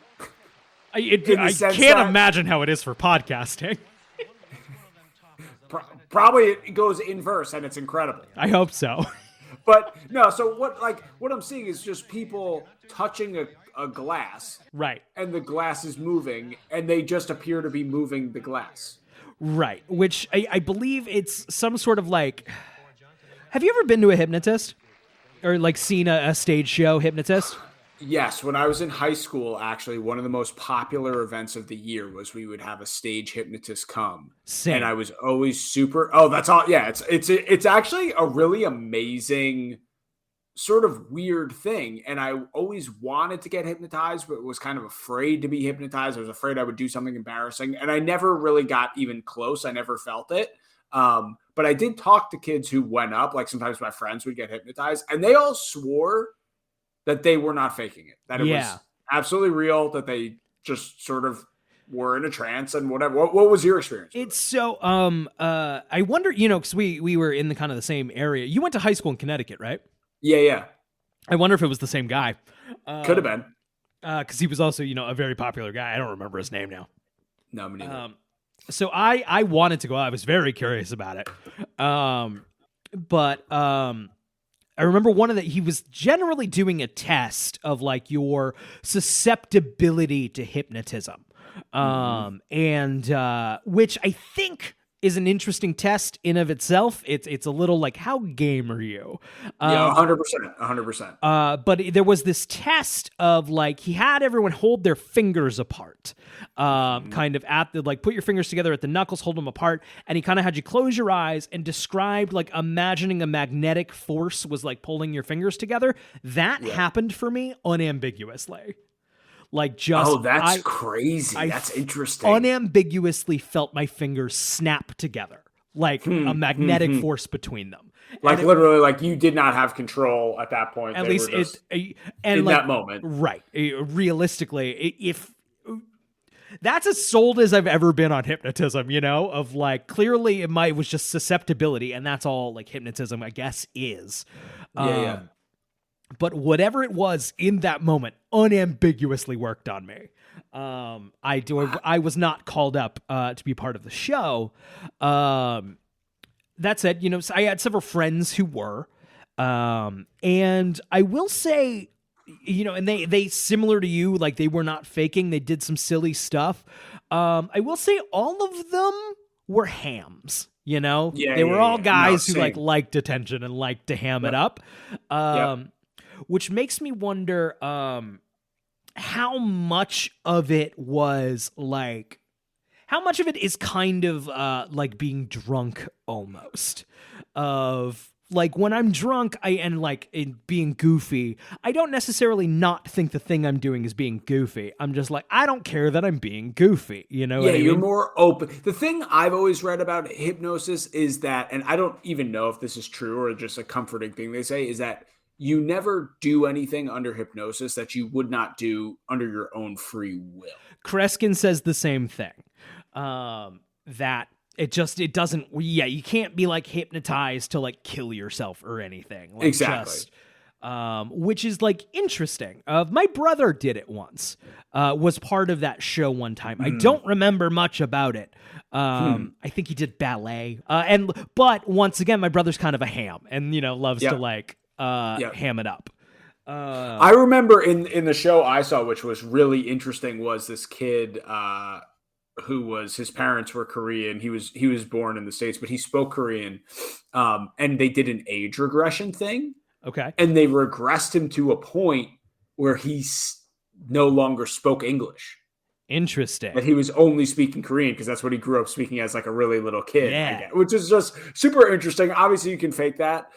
I sense can't that- imagine how it is for podcasting. Probably it goes inverse, and it's incredible. I hope so. But no, so what I'm seeing is just people touching a glass, Right. and the glass is moving, and they just appear to be moving the glass. Right. Which I believe it's some sort of like. Have you ever been to a hypnotist? Or like seen a stage show hypnotist? Yes, when I was in high school, actually, one of the most popular events of the year was we would have a stage hypnotist come, Same. and I was always super. Oh, that's all. Yeah, it's actually a really amazing, sort of weird thing, and I always wanted to get hypnotized, but was kind of afraid to be hypnotized. I was afraid I would do something embarrassing, and I never really got even close. I never felt it. But I did talk to kids who went up. Like sometimes my friends would get hypnotized, and they all swore that they were not faking it, that it was absolutely real, that they just sort of were in a trance and whatever. What was your experience? It's so, I wonder, because we were in the kind of the same area. You went to high school in Connecticut, right? Yeah. I wonder if it was the same guy. Could have been. Because he was also, a very popular guy. I don't remember his name now. No, me neither. So I wanted to go. I was very curious about it. But I remember he was generally doing a test of like your susceptibility to hypnotism. And which I think is an interesting test in of itself. It's a little like, how game are you? Yeah, 100%. But there was this test of like, he had everyone hold their fingers apart, kind of at the, like, put your fingers together at the knuckles, hold them apart. And he kind of had you close your eyes and described like imagining a magnetic force was like pulling your fingers together. That happened for me unambiguously. Like just, that's crazy. That's interesting. Unambiguously felt my fingers snap together, like a magnetic force between them. Like literally, like you did not have control at that point. At least in like, that moment, right? Realistically, if that's as sold as I've ever been on hypnotism, of like clearly it was just susceptibility, and that's all like hypnotism, I guess, is. Yeah. But whatever it was in that moment unambiguously worked on me. I was not called up to be part of the show. That said, you know, I had several friends who were, and I will say, you know, and they similar to you, like they were not faking. They did some silly stuff. I will say all of them were hams. You know, they were all guys who liked attention and liked to ham it up. Which makes me wonder how much of it was like, how much of it is kind of like being drunk almost. Of like when I'm drunk and like being goofy, I don't necessarily not think the thing I'm doing is being goofy. I'm just like, I don't care that I'm being goofy. You know? Yeah, what I you're mean? more open. The thing I've always read about hypnosis is that, and I don't even know if this is true or just a comforting thing they say, is that you never do anything under hypnosis that you would not do under your own free will. Kreskin says the same thing. That it doesn't, you can't be like hypnotized to like kill yourself or anything. Like, exactly. Just, which is like interesting. My brother did it once, was part of that show one time. I don't remember much about it. I think he did ballet. But once again, my brother's kind of a ham and, you know, loves to like, ham it up. I remember in the show I saw, which was really interesting, was this kid who was, his parents were Korean. He was born in the States, but he spoke Korean. And they did an age regression thing. Okay. And they regressed him to a point where he no longer spoke English. Interesting. That he was only speaking Korean because that's what he grew up speaking as like a really little kid. Yeah. Which is just super interesting. Obviously you can fake that.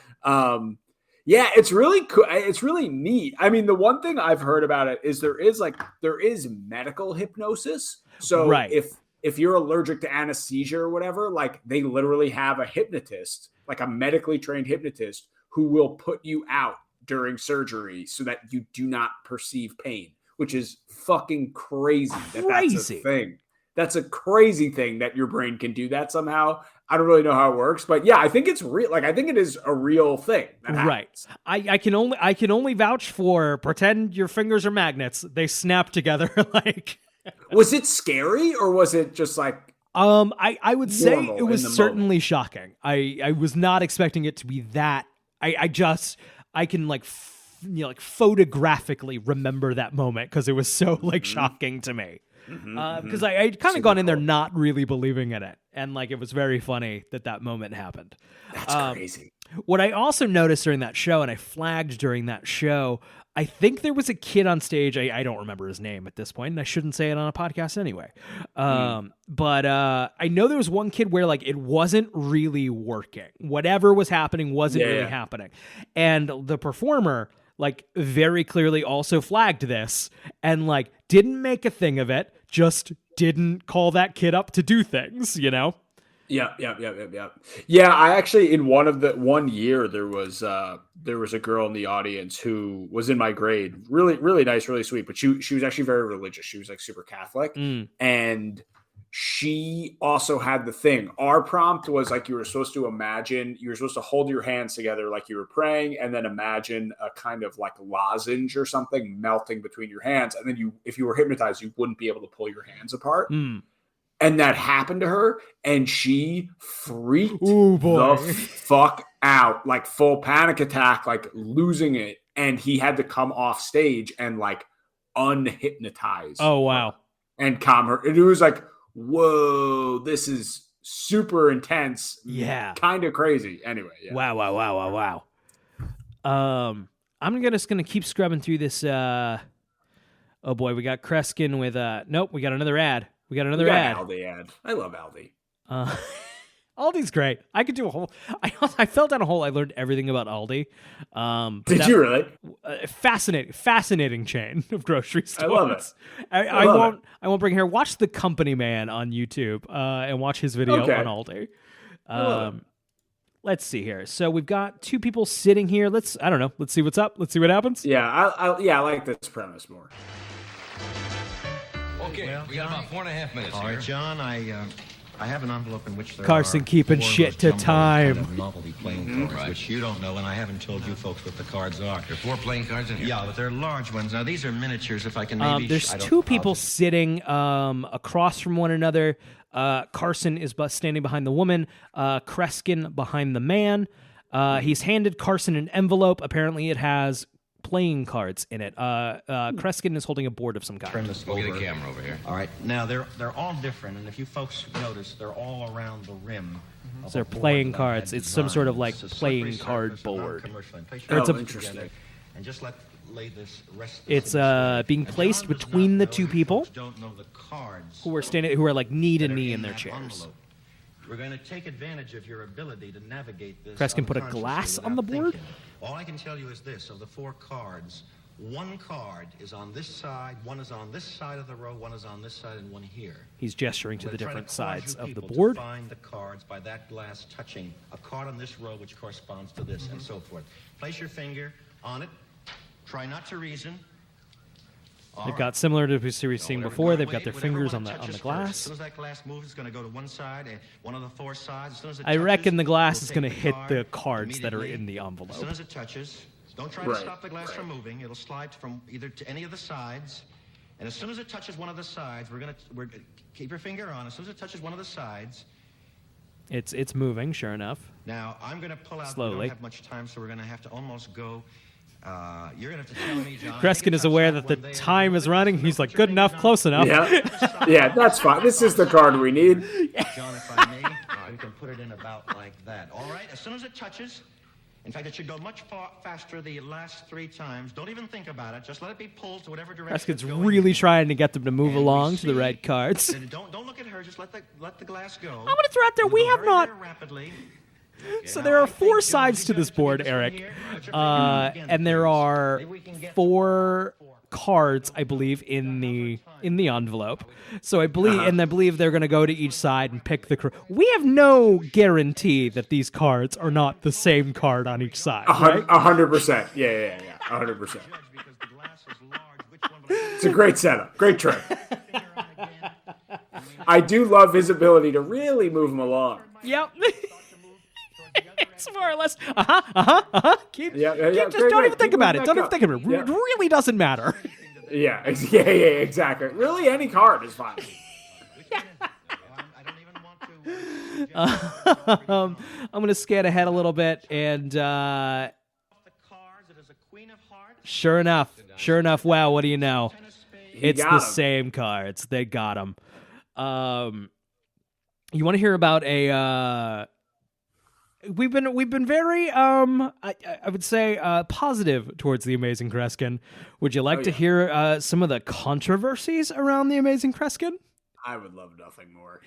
Yeah, it's really cool. It's really neat. I mean, the one thing I've heard about it is there is medical hypnosis. So if you're allergic to anesthesia or whatever, like they literally have a hypnotist, like a medically trained hypnotist who will put you out during surgery so that you do not perceive pain, which is fucking crazy. That's a thing. That's a crazy thing that your brain can do that somehow. I don't really know how it works, but yeah, I think it's real. Like, I think it is a real thing. Right. I can only vouch for pretend your fingers are magnets. They snap together. Like, was it scary or was it just like, I would say it was certainly shocking. I was not expecting it to be that. I can like, like photographically remember that moment because it was so like shocking to me. Because I'd kind of gone in there not really believing in it. And like, it was very funny that moment happened. That's crazy. What I also noticed during that show, and I flagged during that show, I think there was a kid on stage. I don't remember his name at this point, and I shouldn't say it on a podcast anyway. But I know there was one kid where like it wasn't really working. Whatever was happening wasn't really happening. And the performer like very clearly also flagged this and like didn't make a thing of it, just didn't call that kid up to do things, you know? Yeah. Yeah, I actually, in one year, there was a girl in the audience who was in my grade, really, really nice, really sweet, but she was actually very religious. She was like super Catholic. And she also had the thing. Our prompt was like, you were supposed to hold your hands together like you were praying, and then imagine a kind of like lozenge or something melting between your hands. And then if you were hypnotized, you wouldn't be able to pull your hands apart. And that happened to her, and she freaked the fuck out, like full panic attack, like losing it. And he had to come off stage and like unhypnotize. Oh, wow. And calm her. And it was like, whoa, this is super intense. Yeah. Kind of crazy. Anyway. Yeah. Wow. I'm just going to keep scrubbing through this. Oh boy, we got Kreskin with, nope, we got another ad. We got another ad. Aldi ad. I love Aldi. Aldi's great. I could do a whole. I fell down a hole. I learned everything about Aldi. Did you really? Fascinating chain of grocery stores. I love it. I won't bring here. Watch The Company Man on YouTube and watch his video on Aldi. Let's see here. So we've got two people sitting here. Let's see what's up. Let's see what happens. Yeah, I like this premise more. Okay, we got about 4.5 minutes All here. right, John, I I have an envelope in which there Carson are keeping 4 of shit those to jumbo time. kind of novelty playing cards, Right. which you don't know, and I haven't told you folks what the cards are. There are 4 playing cards in here. Yeah, but they're large ones. Now, these are miniatures, if I can maybe... There's I don't- 2 I'll people just- sitting across from one another. Carson is standing behind the woman, Kreskin behind the man. He's handed Carson an envelope. Apparently it has playing cards in it. Kreskin is holding a board of some Turn kind. this We'll over. get a camera over here. All right. Now, they're all different, and if you folks notice, they're all around the rim. of So they're a board playing that I cards. had It's some sort of, designed. like, It's a playing slippery card surface, board. non-commercial. And place Oh, your hands interesting. together, and just lay this rest. It's this being way. placed And John does between not the 2 know, people folks don't know the cards who are like knee to that are knee in their that chairs. envelope. We're going to take advantage of your ability to navigate this. Kreskin put a unconsciously glass on without the board? thinking. All I can tell you is this: of the 4 cards, 1 card is on this side, 1 is on this side of the row, 1 is on this side, and 1 here. He's gesturing to We're the trying different cause sides you of the people to board. Find the cards by that glass touching a card on this row, which corresponds to this, and so forth. Place your finger on it. Try not to reason. All They've right. got similar to what we've seen Whatever- before. They've got wait, their whatever fingers one on the touches first. As glass. soon as that glass moves, it's going to go to one side and one of the 4 sides. As soon as it I touches, reckon the glass we'll is take going to the hit the card cards that are immediately. in the As envelope. soon as it touches, don't try Right, to stop the glass right. from moving. It'll slide from either to any of the sides. And as soon as it touches one of the sides, we're keep your finger on. As soon as it touches one of the sides, It's moving, sure enough. now I'm going to pull out. We Slowly. don't have much time, so we're going to have to almost go. You're going to have to tell me, John. Kreskin is aware that the time is running. He's like, good enough, close enough. Yeah. Yeah, that's fine. This is the card we need. John, if I may, we can put it in about like that. All right, as soon as it touches, in fact, it should go much faster the last 3 times. Don't even think about it. Just let it be pulled to whatever direction. Kreskin's it's going. really trying to get them to move And we along to the see- right cards. and Don't look at her. Just let the glass go. I'm going to throw out there, It'll we go have very, not... very rapidly. So Now, there I are think, 4 John, sides you to this guys board, get this Eric. one here. Put your finger again, And there please. are Maybe we can get 4 cards, I believe, in the envelope. So I believe they're going to go to each side and pick the. We have no guarantee that these cards are not the same card on each side, right? 100%. Yeah. 100%. Because the glass is large. Which one will I It's a great setup. Great trick. put your finger on again? I do love his ability to really move him along. Yep. It's more or less. Keep. Yeah, Just great, don't even keep think about moving it. Don't back even think of it. up. It Yeah. really doesn't matter. Yeah, exactly. Really, any card is fine. I don't even want to. I'm gonna scan ahead a little bit, and The cards, it is a queen of hearts. sure enough. Wow, what do you know? It's got the 'em. same cards. They got them. You want to hear about a? We've been very I would say positive towards the Amazing Kreskin. Would you like to hear some of the controversies around the Amazing Kreskin? I would love nothing more.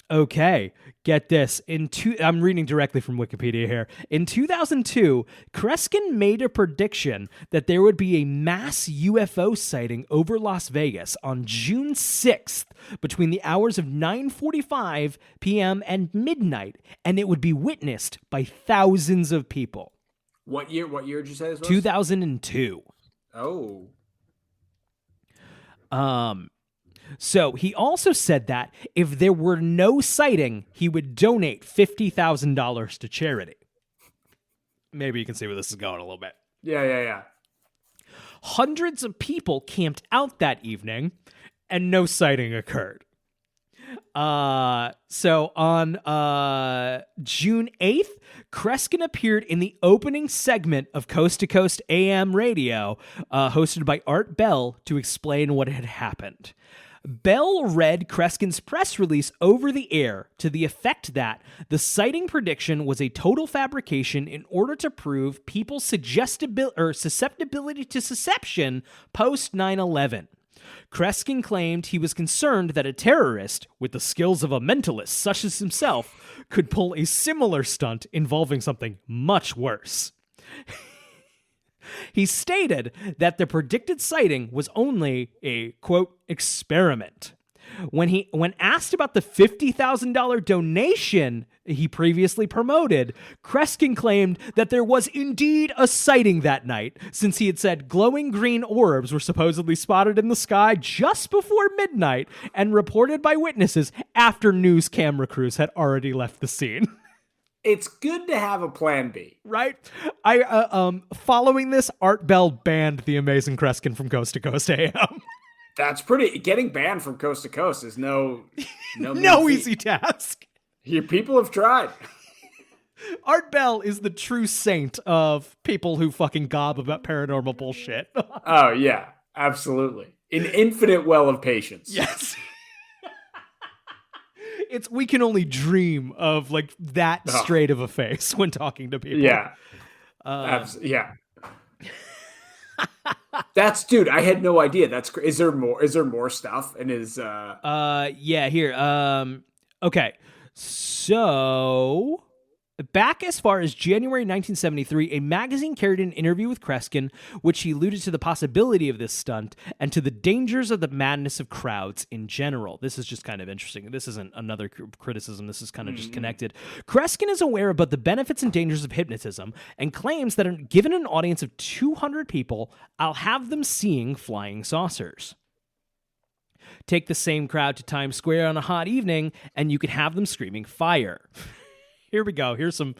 Okay, get this. I'm reading directly from Wikipedia here. In 2002, Kreskin made a prediction that there would be a mass UFO sighting over Las Vegas on June 6th between the hours of 9:45 p.m. and midnight, and it would be witnessed by thousands of people. What year did you say this was? 2002. Oh. So he also said that if there were no sighting, he would donate $50,000 to charity. Maybe you can see where this is going a little bit. Yeah. Hundreds of people camped out that evening, and no sighting occurred. So on June 8th, Kreskin appeared in the opening segment of Coast to Coast AM radio, hosted by Art Bell, to explain what had happened. Bell read Kreskin's press release over the air to the effect that the sighting prediction was a total fabrication in order to prove people's susceptibility to deception post 9/11. Kreskin claimed he was concerned that a terrorist, with the skills of a mentalist such as himself, could pull a similar stunt involving something much worse. He stated that the predicted sighting was only a, quote, experiment. When asked about the $50,000 donation he previously promoted, Kreskin claimed that there was indeed a sighting that night, since he had said glowing green orbs were supposedly spotted in the sky just before midnight and reported by witnesses after news camera crews had already left the scene. It's good to have a plan B. Right? Following this, Art Bell banned the Amazing Kreskin from Coast to Coast AM. That's pretty. Getting banned from Coast to Coast is no easy task. Your people have tried. Art Bell is the true saint of people who fucking gob about paranormal bullshit. Oh, yeah, absolutely. An infinite well of patience. Yes. We can only dream of like that straight of a face when talking to people. Yeah. Yeah. Dude, I had no idea. Is there more stuff? And yeah, here. Okay. So, back as far as January 1973, a magazine carried an interview with Kreskin, which he alluded to the possibility of this stunt and to the dangers of the madness of crowds in general. This is just kind of interesting. This isn't another criticism. This is kind of just connected. Kreskin is aware about the benefits and dangers of hypnotism and claims that given an audience of 200 people, I'll have them seeing flying saucers. Take the same crowd to Times Square on a hot evening, and you could have them screaming fire. Here we go. Here's where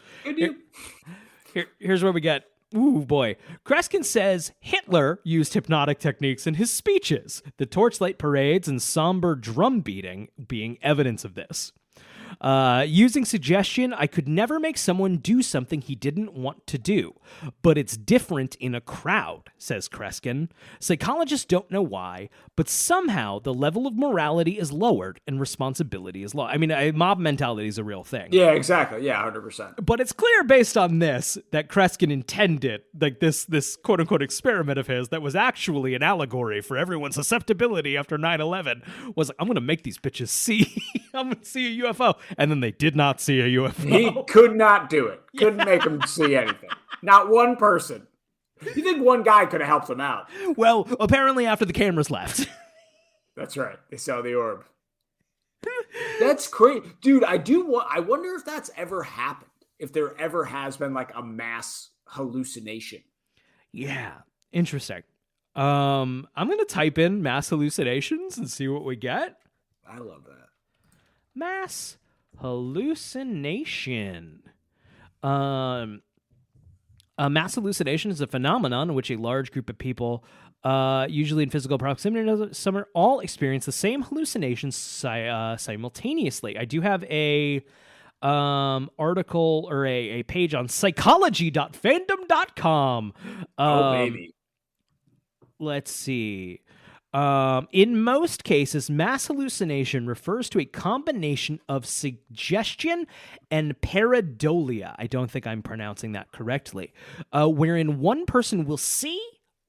we get. Ooh, boy. Kreskin says Hitler used hypnotic techniques in his speeches, the torchlight parades and somber drum beating being evidence of this. Using suggestion, I could never make someone do something he didn't want to do, but it's different in a crowd, says Kreskin. Psychologists don't know why, but somehow the level of morality is lowered and responsibility is low. I mean, mob mentality is a real thing. Yeah, exactly. Yeah, 100%. But it's clear based on this that Kreskin intended, like this quote-unquote experiment of his that was actually an allegory for everyone's susceptibility after 9/11 was, I'm going to make these bitches see, I'm going to see a UFO. And then they did not see a UFO. He could not do it. Couldn't make them see anything. Not one person. You think one guy could have helped them out? Well, apparently after the cameras left. That's right. They saw the orb. That's crazy. Dude, I wonder if that's ever happened. If there ever has been like a mass hallucination. Yeah. Interesting. I'm going to type in mass hallucinations and see what we get. I love that. Mass hallucination. A mass hallucination is a phenomenon in which a large group of people, usually in physical proximity to some, all experience the same hallucinations simultaneously. I do have a article or a page on psychology.fandom.com. Oh, baby. Let's see. In most cases, mass hallucination refers to a combination of suggestion and pareidolia. I don't think I'm pronouncing that correctly. Wherein one person will see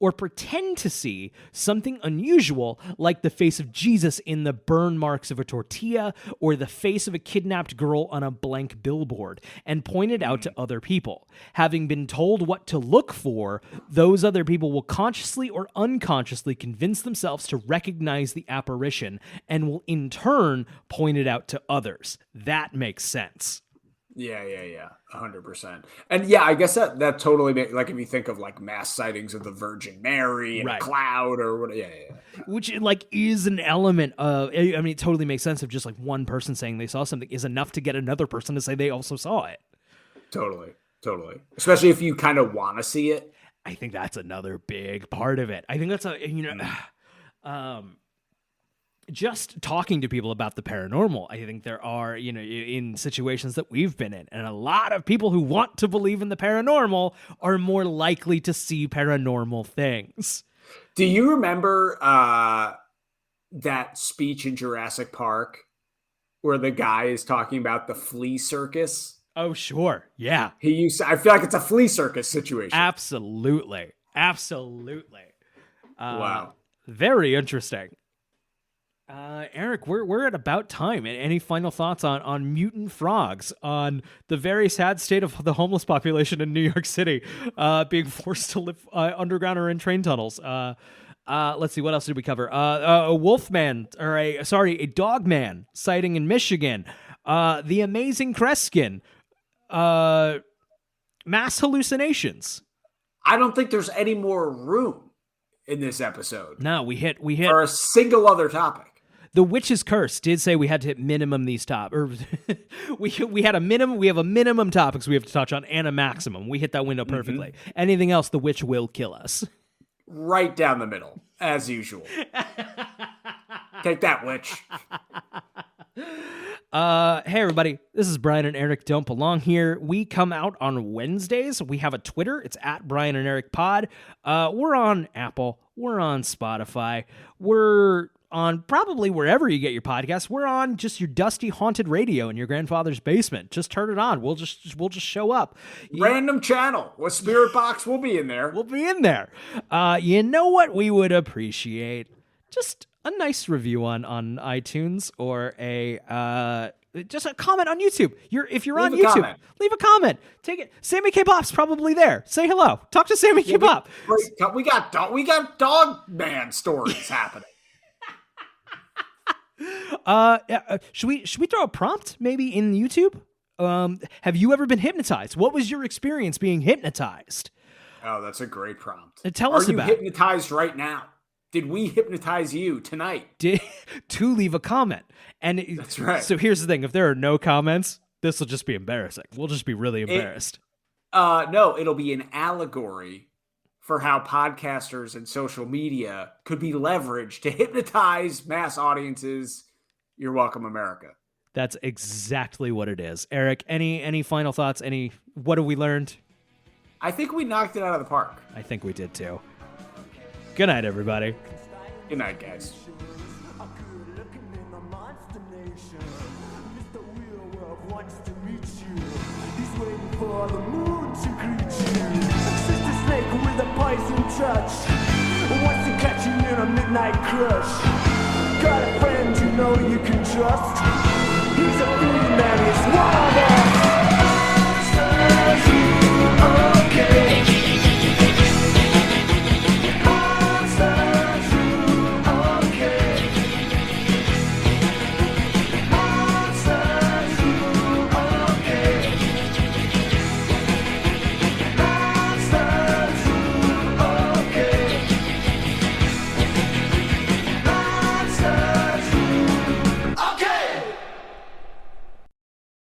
or pretend to see something unusual, like the face of Jesus in the burn marks of a tortilla or the face of a kidnapped girl on a blank billboard, and point it out to other people. Having been told what to look for, those other people will consciously or unconsciously convince themselves to recognize the apparition and will in turn point it out to others. That makes sense. Yeah. 100%. And yeah, I guess that totally makes, like, if you think of like mass sightings of the Virgin Mary and a cloud or what, yeah. Which like is an element of, I mean, it totally makes sense of just like one person saying they saw something is enough to get another person to say they also saw it. Totally. Especially if you kind of want to see it. I think that's another big part of it. I think that's just talking to people about the paranormal, I think there are, in situations that we've been in, and a lot of people who want to believe in the paranormal are more likely to see paranormal things. Do you remember that speech in Jurassic Park where the guy is talking about the flea circus? Oh, sure. Yeah. I feel like it's a flea circus situation. Absolutely. Wow. Very interesting. Eric, we're at about time. Any final thoughts on mutant frogs, on the very sad state of the homeless population in New York City, being forced to live underground or in train tunnels? Let's see, what else did we cover? A a dogman sighting in Michigan. The Amazing Kreskin. Mass hallucinations. I don't think there's any more room in this episode. No, we hit for a single other topic. The Witch's Curse did say we had to hit minimum these or we have a minimum topics we have to touch on and a maximum. We hit that window perfectly. Mm-hmm. Anything else, the witch will kill us. Right down the middle, as usual. Take that, witch. Hey everybody, this is Brian and Eric Don't Belong Here. We come out on Wednesdays. We have a Twitter. It's at Brian and Eric Pod. We're on Apple. We're on Spotify. We're on probably wherever you get your podcasts. We're on just your dusty haunted radio in your grandfather's basement. Just turn it on. We'll just show up. Random channel with Spirit Box. We'll be in there. We'll be in there. You know what we would appreciate? Just a nice review on iTunes or just a comment on YouTube. If you're on YouTube, leave a comment. Take it. Sammy K. Bop's probably there. Say hello. Talk to Sammy K. Bop. We got dog man stories happening. Should we throw a prompt maybe in YouTube? Have you ever been hypnotized? What was your experience being hypnotized? Oh, that's a great prompt. Tell us about. Are you hypnotized right now? Did we hypnotize you tonight? To leave a comment. And that's right. So here's the thing. If there are no comments, this will just be embarrassing. We'll just be really embarrassed. No, it'll be an allegory for how podcasters and social media could be leveraged to hypnotize mass audiences. You're welcome, America. That's exactly what it is. Eric, any final thoughts? What have we learned? I think we knocked it out of the park. I think we did too. Good night, everybody. Good night, guys. For the moon to greet you, Sister Snake with a poison touch, wants to catch you in a midnight crush. Got a friend you know you can trust. He's a fiend and he's one of us.